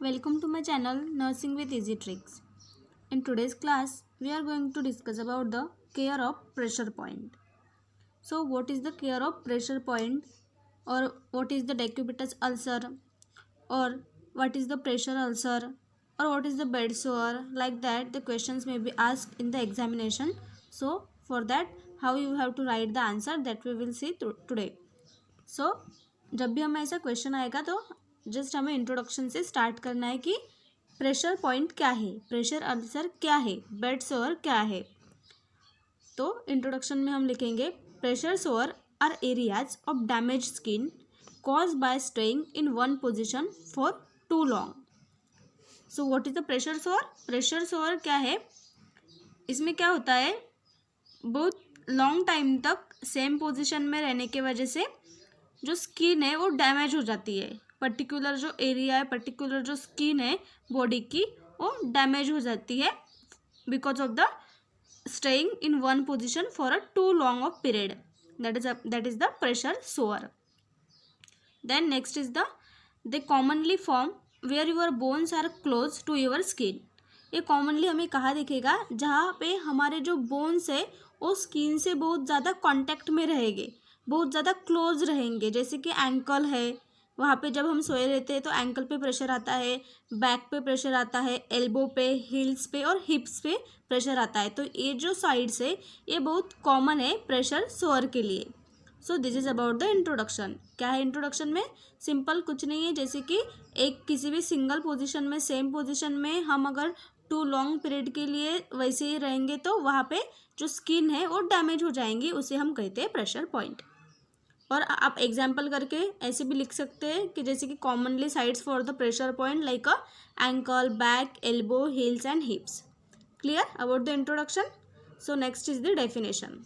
Welcome to my channel Nursing with Easy Tricks. In today's class, we are going to discuss about the care of pressure point. So, what is the care of pressure point, or what is the decubitus ulcer, or what is the pressure ulcer, or what is the bed sore? Like that, the questions may be asked in the examination. So, for that, how you have to write the answer that we will see today. सो जब भी हमें ऐसा question आएगा तो just हमें introduction से start करना है कि प्रेशर पॉइंट क्या है, प्रेशर अल्सर क्या है, बेड सोअर क्या है. तो इंट्रोडक्शन में हम लिखेंगे pressure sore are areas of damage skin cause by staying in one position for too long. So what is the pressure sore? Pressure sore क्या है, इसमें क्या होता है, बहुत लॉन्ग टाइम तक सेम पोजिशन में रहने की वजह से जो स्किन है वो डैमेज हो जाती है. पर्टिकुलर जो एरिया है, पर्टिकुलर जो स्किन है बॉडी की, वो डैमेज हो जाती है because of the staying in one position for a too long of period. That is the pressure sore. Then next is they commonly form where your bones are close to your skin. ये commonly हमें कहाँ दिखेगा, जहाँ पे हमारे जो bones है वो स्किन से बहुत ज़्यादा कॉन्टैक्ट में रहेंगे, बहुत ज़्यादा क्लोज रहेंगे. जैसे कि एंकल है, वहाँ पे जब हम सोए रहते हैं तो एंकल पे प्रेशर आता है, बैक पे प्रेशर आता है, एल्बो पे, हील्स पे और हिप्स पे प्रेशर आता है. तो ये जो साइड्स है ये बहुत कॉमन है प्रेशर सोअर के लिए. So this is about the introduction. क्या है इंट्रोडक्शन में? सिंपल कुछ नहीं है, जैसे कि एक किसी भी सिंगल पोजिशन में, सेम पोजिशन में हम अगर टू लॉन्ग पीरियड के लिए वैसे ही रहेंगे तो वहाँ पे जो स्किन है वो डैमेज हो जाएंगी, उसे हम कहते हैं प्रेशर पॉइंट. और आप एग्जाम्पल करके ऐसे भी लिख सकते हैं कि जैसे कि commonly sides for the pressure point like a ankle, back, elbow, heels and हिप्स. Clear about the introduction. So next is the definition.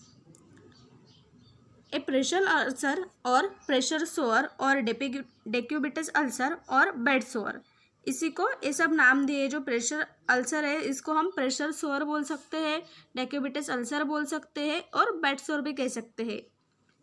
A pressure ulcer और प्रेशर सोअर और डेक्यूबिटस अल्सर और बेड सोअर, इसी को ये सब नाम दिए. जो प्रेशर अल्सर है इसको हम प्रेशर सोअर बोल सकते हैं, डेक्यूबिटस अल्सर बोल सकते हैं और बेड सोअर भी कह सकते हैं.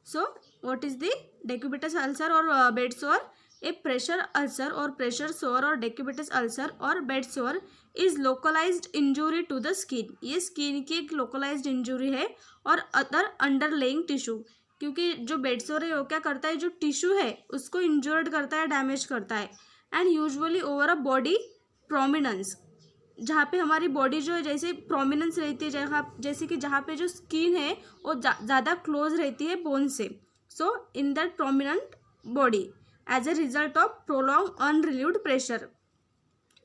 So what is the decubitus ulcer और bed sore? A pressure ulcer और प्रेशर सोअर और डेक्यूबिटस अल्सर और bed sore is localized injury to the skin. ये स्किन की एक लोकलाइज्ड इंजुरी है और अदर अंडरलेइंग टिश्यू. क्योंकि जो बेड सोअर है वो क्या करता है, जो टिश्यू है उसको इंजर्ड करता है, डैमेज करता है. And usually over a body prominence, जहाँ पे हमारी बॉडी जो है जैसे प्रोमिनेंस रहती है, जैसे कि जहाँ पे जो स्किन है वो ज़्यादा क्लोज रहती है बोन से. So in that prominent body as a result of prolong unrelieved pressure.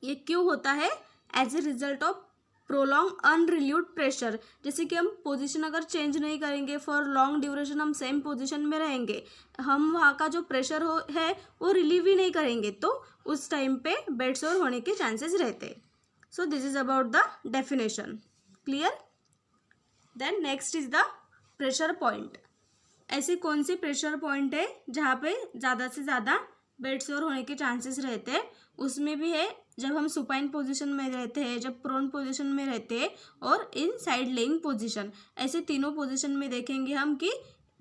ये क्यों होता है? As a result of prolong unrelieved pressure. जैसे कि हम पोजीशन अगर चेंज नहीं करेंगे, फॉर लॉन्ग ड्यूरेशन हम सेम पोजीशन में रहेंगे, हम वहाँ का जो प्रेशर है वो रिलीव ही नहीं करेंगे, तो उस टाइम पे बेड सोर होने के चांसेस रहते हैं. So this is about the definition. Clear. Then next is the pressure point. ऐसे कौन से प्रेशर पॉइंट है जहाँ पे ज़्यादा से ज़्यादा बेड सोर होने के चांसेस रहते हैं? उसमें भी है जब हम सुपाइन पोजीशन में रहते हैं, जब प्रोन पोजीशन में रहते हैं और इन साइड लेइंग पोजीशन. ऐसे तीनों पोजीशन में देखेंगे हम कि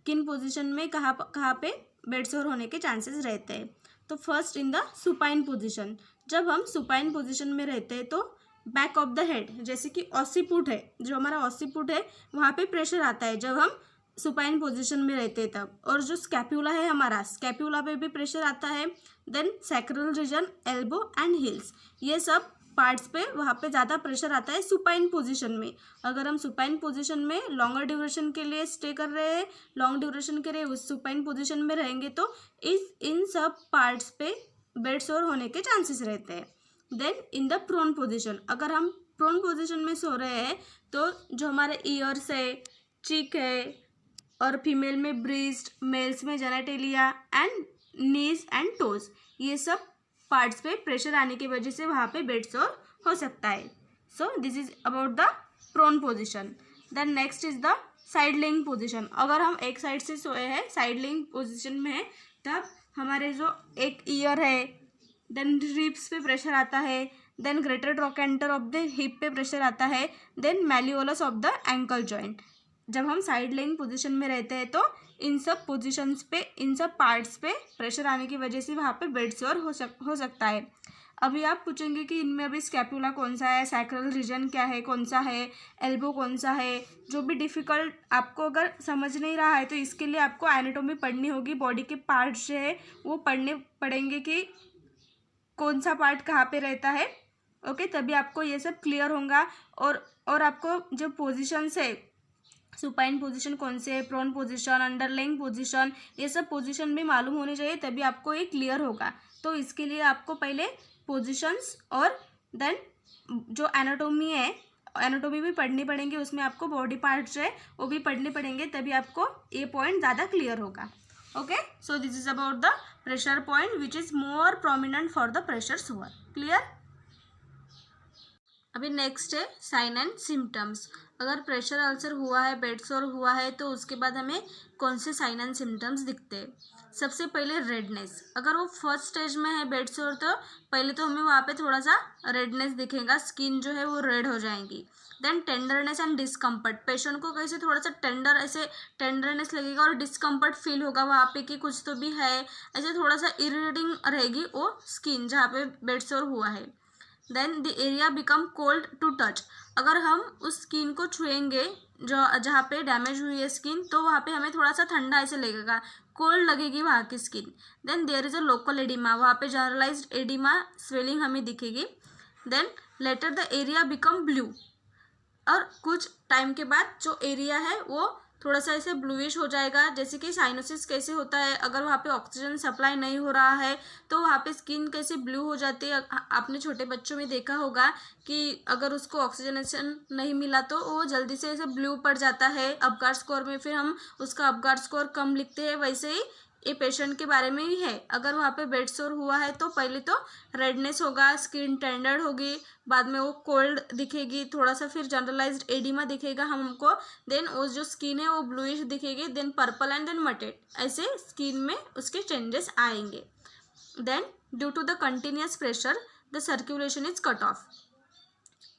किन पोजीशन में कहाँ पे बेड सोर होने के चांसेस रहते हैं. तो first in the supine position. जब हम सुपाइन पोजीशन में रहते हैं तो बैक ऑफ द हेड, जैसे कि ऑसिपुट है, जो हमारा ऑसिपुट है वहाँ पे प्रेशर आता है जब हम सुपाइन पोजीशन में रहते हैं तब. और जो स्कैप्यूला है हमारा, स्कैप्यूला पे भी प्रेशर आता है. Then sacral region, elbow and heels, ये सब पार्ट्स पे वहाँ पे ज़्यादा प्रेशर आता है सुपाइन पोजीशन में. अगर हम सुपाइन पोजीशन में लॉन्गर ड्यूरेशन के लिए स्टे कर रहे हैं, लॉन्ग ड्यूरेशन के लिए उस सुपाइन पोजीशन में रहेंगे तो इन सब पार्ट्स पे बेड सोर होने के चांसेस रहते हैं. Then in the prone position, अगर हम प्रोन पोजीशन में सो रहे हैं तो जो हमारे ईयर्स है, चीक है, और फीमेल में ब्रीस्ट, मेल्स में genitalia and knees and toes, ये सब पार्ट्स पे प्रेशर आने की वजह से वहाँ पे बेड सोर हो सकता है. So this is about the prone position. Then next is the side lying position. अगर हम एक साइड से सोए हैं, साइड लेइंग पोजीशन में है, तब हमारे जो एक ईयर है, देन रिब्स पे प्रेशर आता है, then greater trochanter of the hip पे प्रेशर आता है, then malleolus of the ankle joint. जब हम साइड लेइंग पोजीशन में रहते हैं तो इन सब पोजीशंस पे, इन सब पार्ट्स पे प्रेशर आने की वजह से वहाँ पे बेड सोर हो सकता है. अभी आप पूछेंगे कि इनमें अभी स्कैपुला कौन सा है, सैक्रल रीजन क्या है, कौन सा है, एल्बो कौन सा है, जो भी डिफ़िकल्ट आपको अगर समझ नहीं रहा है तो इसके लिए आपको एनाटॉमी पढ़नी होगी, बॉडी के पार्ट्स जो है वो पढ़ने पड़ेंगे कि कौन सा पार्ट कहाँ पे रहता है। ओके, तभी आपको ये सब क्लियर होगा। और आपको जो पोजिशंस है, सुपाइन पोजीशन कौन से है, प्रोन पोजीशन, अंडरलाइंग पोजीशन, ये सब पोजीशन भी मालूम होनी चाहिए, तभी आपको ये क्लियर होगा। तो इसके लिए आपको पहले पोजीशंस और देन जो एनाटोमी है, एनाटोमी भी पढ़नी पड़ेंगे, उसमें आपको बॉडी पार्ट्स है वो भी पढ़ने पड़ेंगे, तभी आपको ये पॉइंट ज़्यादा क्लियर होगा। Okay, so this is about the pressure point which is more prominent for the pressure सुअर। क्लियर। अभी नेक्स्ट है साइन एंड सिम्टम्स। अगर प्रेशर अल्सर हुआ है, बेड सोर हुआ है, तो उसके बाद हमें कौन से साइन एंड सिम्टम्स दिखते हैं। सबसे पहले रेडनेस। अगर वो फर्स्ट स्टेज में है बेड सोर, तो पहले तो हमें वहाँ पे थोड़ा सा रेडनेस दिखेगा, स्किन जो है वो रेड हो जाएगी। Then tenderness and discomfort. Patient को कैसे थोड़ा सा ऐसे टेंडरनेस लगेगा और डिस्कम्फर्ट फील होगा वहाँ पे कि कुछ तो भी है, ऐसे थोड़ा सा इरिटेटिंग रहेगी वो स्किन जहाँ पे बेड सोर हुआ है। Then the area become cold to touch. अगर हम उस स्किन को छुएंगे जो जहाँ पे डैमेज हुई है स्किन, तो वहाँ पे हमें थोड़ा सा ठंडा ऐसे लगेगा, कोल्ड लगेगी वहाँ की skin. Then there is a local oedema. वहाँ पे जनरलाइज्ड एडिमा स्वेलिंग हमें दिखेगी। Then later the area become blue. और कुछ टाइम के बाद जो एरिया है वो थोड़ा सा ऐसे ब्लूइश हो जाएगा, जैसे कि साइनोसिस कैसे होता है, अगर वहाँ पे ऑक्सीजन सप्लाई नहीं हो रहा है तो वहाँ पे स्किन कैसे ब्लू हो जाती है। आपने छोटे बच्चों में देखा होगा कि अगर उसको ऑक्सीजनेशन नहीं मिला तो वो जल्दी से ऐसे ब्लू पड़ जाता है। अपगार स्कोर में फिर हम उसका अपगार स्कोर कम लिखते हैं, वैसे ही ये पेशेंट के बारे में ही है। अगर वहाँ पे बेड सोर हुआ है तो पहले तो रेडनेस होगा, स्किन टेंडर होगी, बाद में वो कोल्ड दिखेगी थोड़ा सा, फिर जनरलाइज्ड एडिमा दिखेगा हमको, देन वो जो स्किन है वो ब्लूइश दिखेगी, then purple and then mottled, ऐसे स्किन में उसके चेंजेस आएंगे। Then due to the continuous pressure the circulation is cut off.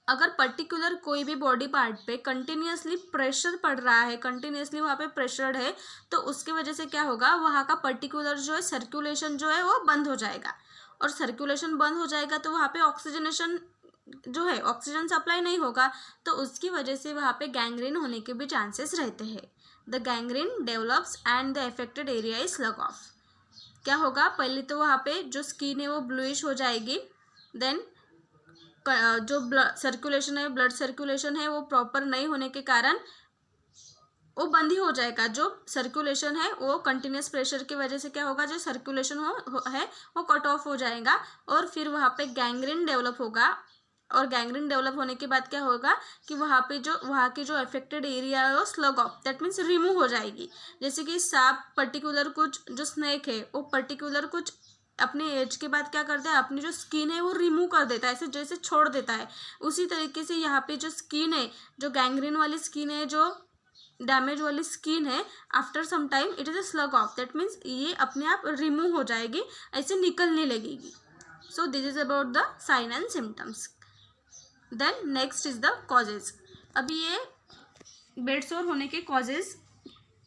अगर पर्टिकुलर कोई भी बॉडी पार्ट पे कंटिन्यूसली प्रेशर पड़ रहा है, कंटिन्यूसली वहाँ पे प्रेशर है, तो उसकी वजह से क्या होगा, वहाँ का पर्टिकुलर जो है सर्कुलेशन जो है वो बंद हो जाएगा। और सर्कुलेशन बंद हो जाएगा तो वहाँ पे ऑक्सीजनेशन जो है, ऑक्सीजन सप्लाई नहीं होगा, तो उसकी वजह से वहाँ पे गैंग्रीन होने के भी चांसेस रहते हैं। The gangrene develops and the affected area is slug of. क्या होगा, पहले तो वहाँ पे जो स्किन है वो ब्लूइश हो जाएगी, देन जो ब्लड सर्कुलेशन है वो प्रॉपर नहीं होने के कारण वो बंद ही हो जाएगा। जो सर्कुलेशन है वो कंटिन्यूस प्रेशर की वजह से क्या होगा, जो सर्कुलेशन है वो कट ऑफ हो जाएगा और फिर वहाँ पे गैंग्रीन डेवलप होगा। और गैंग्रीन डेवलप होने के बाद क्या होगा कि वहाँ की जो अफेक्टेड एरिया है वो slug off, that means remove हो जाएगी। जैसे कि सांप पर्टिकुलर कुछ जो स्नेक है वो पर्टिकुलर कुछ अपने एज के बाद क्या करता है, अपनी जो स्किन है वो रिमूव कर देता है, ऐसे जैसे छोड़ देता है। उसी तरीके से यहाँ पे जो स्किन है, जो गैंग्रीन वाली स्किन है, जो डैमेज वाली स्किन है, after some time it is a slough off, that means ये अपने आप रिमूव हो जाएगी, ऐसे निकलने लगेगी। So this is about the sign and symptoms. Then next is the causes. अभी ये बेड सोर होने के कॉजेज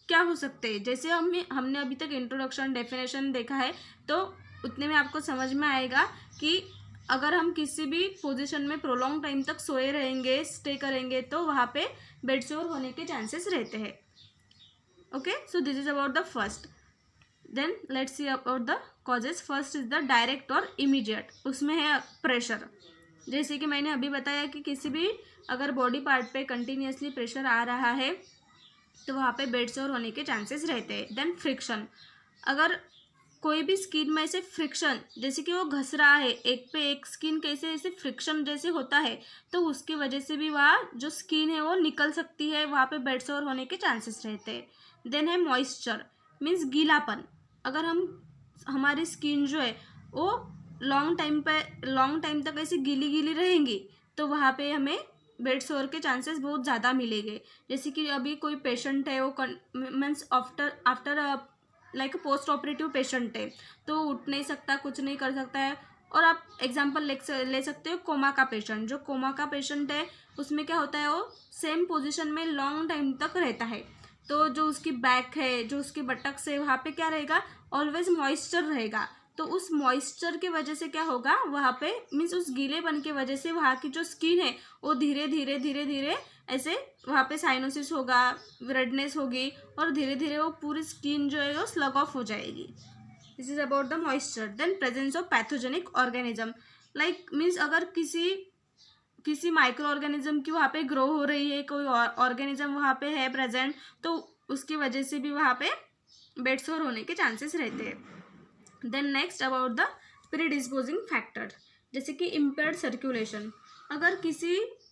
क्या हो सकते हैं, जैसे हमने अभी तक इंट्रोडक्शन डेफिनेशन देखा है, तो उतने में आपको समझ में आएगा कि अगर हम किसी भी पोजीशन में प्रोलॉन्ग टाइम तक सोए रहेंगे, स्टे करेंगे, तो वहाँ पे बेड सोर होने के चांसेस रहते हैं। Okay, so this is about the first. Then let's see about the causes. First is the direct और इमीडिएट, उसमें है प्रेशर। जैसे कि मैंने अभी बताया कि किसी भी अगर बॉडी पार्ट पे कंटिन्यूसली प्रेशर आ रहा है तो वहाँ पे बेड सोर होने के चांसेस रहते हैं। Then friction. अगर कोई भी स्किन में ऐसे फ्रिक्शन, जैसे कि वो घस रहा है एक पे एक, स्किन कैसे ऐसे फ्रिक्शन जैसे होता है, तो उसकी वजह से भी वहाँ जो स्किन है वो निकल सकती है, वहाँ पे बेड सोर होने के चांसेस रहते हैं। देन है मॉइस्चर, मीन्स गीलापन। अगर हमारी स्किन जो है वो लॉन्ग टाइम तक ऐसे गीली गीली रहेंगी, तो वहाँ पे हमें बेड सोर के चांसेस बहुत ज़्यादा मिलेंगे। जैसे कि अभी कोई पेशेंट है, वो means after like post operative patient है, तो उठ नहीं सकता, कुछ नहीं कर सकता है। और आप एग्जांपल ले सकते हो कोमा का पेशेंट। जो कोमा का पेशेंट है उसमें क्या होता है, वो सेम पोजीशन में लॉन्ग टाइम तक रहता है, तो जो उसकी बैक है, जो उसकी बटक्स है, वहाँ पे क्या रहेगा, ऑलवेज मॉइस्चर रहेगा। तो उस मॉइस्चर के वजह से क्या होगा, वहाँ पे मीन्स उस गीलेपन की वजह से वहाँ की जो स्किन है वो धीरे धीरे धीरे धीरे ऐसे वहाँ पे साइनोसिस होगा, रेडनेस होगी और धीरे धीरे वो पूरी स्किन जो है वो स्लग ऑफ हो जाएगी. This is about the moisture. Then presence of pathogenic organism, like means अगर किसी माइक्रो ऑर्गेनिज्म की वहाँ पे ग्रो हो रही है, कोई ऑर्गेनिज्म वहाँ पे है प्रेजेंट, तो उसकी वजह से भी वहाँ पे बेड सोर होने के चांसेस रहते हैं. Then next about the predisposing factor, जैसे कि इम्पेयर्ड सर्कुलेशन. अगर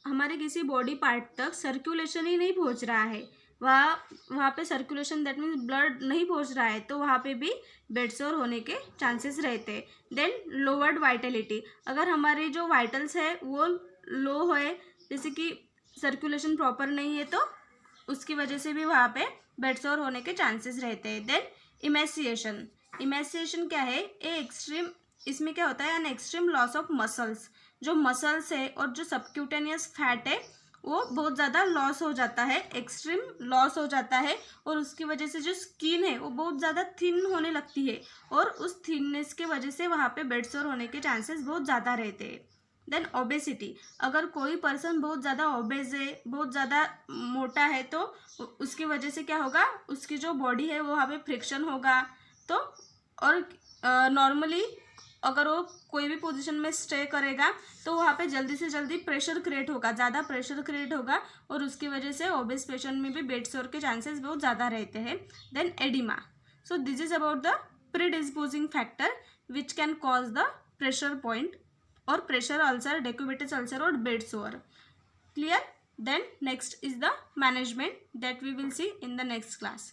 हमारे किसी बॉडी पार्ट तक सर्कुलेशन ही नहीं पहुँच रहा है, वहाँ पे सर्कुलेशन दैट मीन्स ब्लड नहीं पहुँच रहा है, तो वहाँ पे भी बेड सोर होने के चांसेस रहते हैं. देन लोअर्ड वाइटलिटी, अगर हमारे जो वाइटल्स है वो लो है, जैसे कि सर्कुलेशन प्रॉपर नहीं है, तो उसकी वजह से भी वहाँ पे बेड सोर होने के चांसेस रहते हैं. देन इमेसिएशन क्या है, इसमें क्या होता है, an extreme loss of muscles. जो मसल्स है और जो सबक्यूटेनियस फैट है वो बहुत ज़्यादा लॉस हो जाता है, एक्सट्रीम लॉस हो जाता है, और उसकी वजह से जो स्किन है वो बहुत ज़्यादा थिन होने लगती है, और उस थिननेस के वजह से वहाँ पे बेड सोर होने के चांसेस बहुत ज़्यादा रहते हैं. देन ओबेसिटी, अगर कोई पर्सन बहुत ज़्यादा ओबेज है, बहुत ज़्यादा मोटा है, तो उसकी वजह से क्या होगा, उसकी जो बॉडी है वो वहाँ पे फ्रिक्शन होगा. तो और नॉर्मली अगर वो कोई भी पोजीशन में स्टे करेगा तो वहाँ पे जल्दी से जल्दी प्रेशर क्रिएट होगा, ज़्यादा प्रेशर क्रिएट होगा, और उसकी वजह से ओबेस पेशेंट में भी बेड सोर के चांसेस बहुत ज़्यादा रहते हैं. Then edema. So this is about the predisposing factor which can cause the pressure point और प्रेशर अल्सर, डेक्यूबिटस अल्सर और bed sore. Clear? Then next is the management that we will see in the next class.